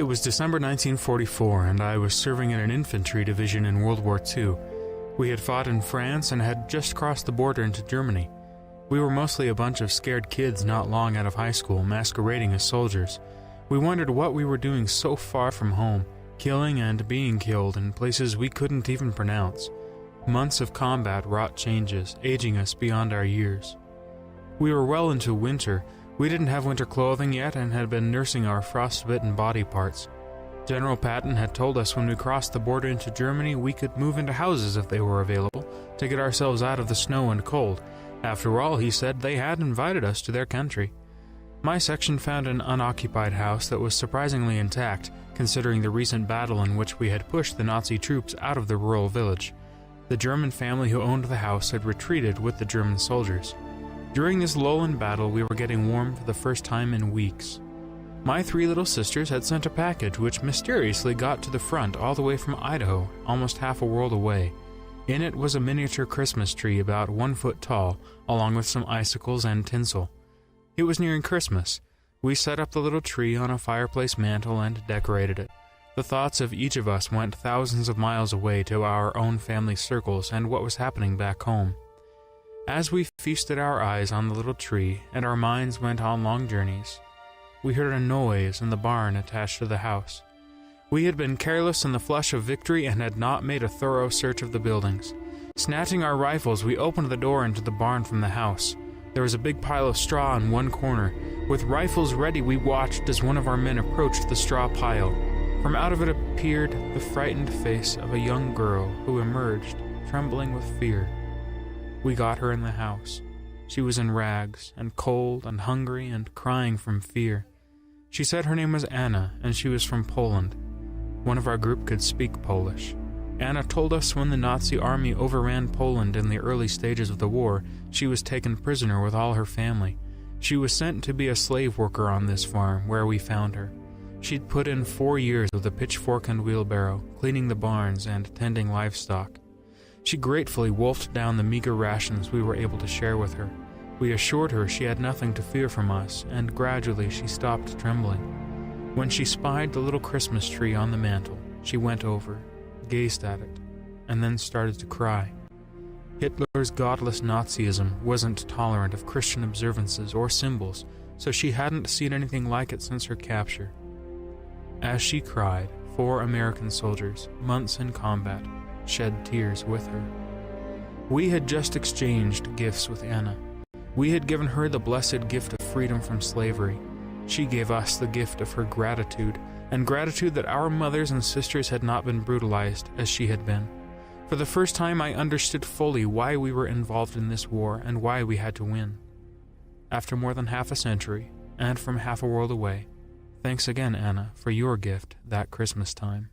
It was December 1944, and I was serving in an infantry division in World War II. We had fought in France and had just crossed the border into Germany. We were mostly a bunch of scared kids not long out of high school, masquerading as soldiers. We wondered what we were doing so far from home, killing and being killed in places we couldn't even pronounce. Months of combat wrought changes, aging us beyond our years. We were well into winter. We didn't have winter clothing yet and had been nursing our frostbitten body parts. General Patton had told us when we crossed the border into Germany we could move into houses if they were available, to get ourselves out of the snow and cold. After all, he said, they had invited us to their country. My section found an unoccupied house that was surprisingly intact, considering the recent battle in which we had pushed the Nazi troops out of the rural village. The German family who owned the house had retreated with the German soldiers. During this lull in battle, we were getting warm for the first time in weeks. My 3 little sisters had sent a package which mysteriously got to the front all the way from Idaho, almost half a world away. In it was a miniature Christmas tree about 1 foot tall, along with some icicles and tinsel. It was nearing Christmas. We set up the little tree on a fireplace mantel and decorated it. The thoughts of each of us went thousands of miles away to our own family circles and what was happening back home. As we feasted our eyes on the little tree and our minds went on long journeys, we heard a noise in the barn attached to the house. We had been careless in the flush of victory and had not made a thorough search of the buildings. Snatching our rifles, we opened the door into the barn from the house. There was a big pile of straw in one corner. With rifles ready, we watched as one of our men approached the straw pile. From out of it appeared the frightened face of a young girl who emerged, trembling with fear. We got her in the house. She was in rags, and cold and hungry and crying from fear. She said her name was Anna, and she was from Poland. One of our group could speak Polish. Anna told us when the Nazi army overran Poland in the early stages of the war, she was taken prisoner with all her family. She was sent to be a slave worker on this farm, where we found her. She'd put in 4 years with a pitchfork and wheelbarrow, cleaning the barns and tending livestock. She gratefully wolfed down the meager rations we were able to share with her. We assured her she had nothing to fear from us, and gradually she stopped trembling. When she spied the little Christmas tree on the mantel, she went over, gazed at it, and then started to cry. Hitler's godless Nazism wasn't tolerant of Christian observances or symbols, so she hadn't seen anything like it since her capture. As she cried, 4 American soldiers, months in combat, shed tears with her. We had just exchanged gifts with Anna. We had given her the blessed gift of freedom from slavery. She gave us the gift of her gratitude, and gratitude that our mothers and sisters had not been brutalized as she had been. For the first time, I understood fully why we were involved in this war and why we had to win. After more than half a century, and from half a world away, thanks again, Anna, for your gift that Christmas time.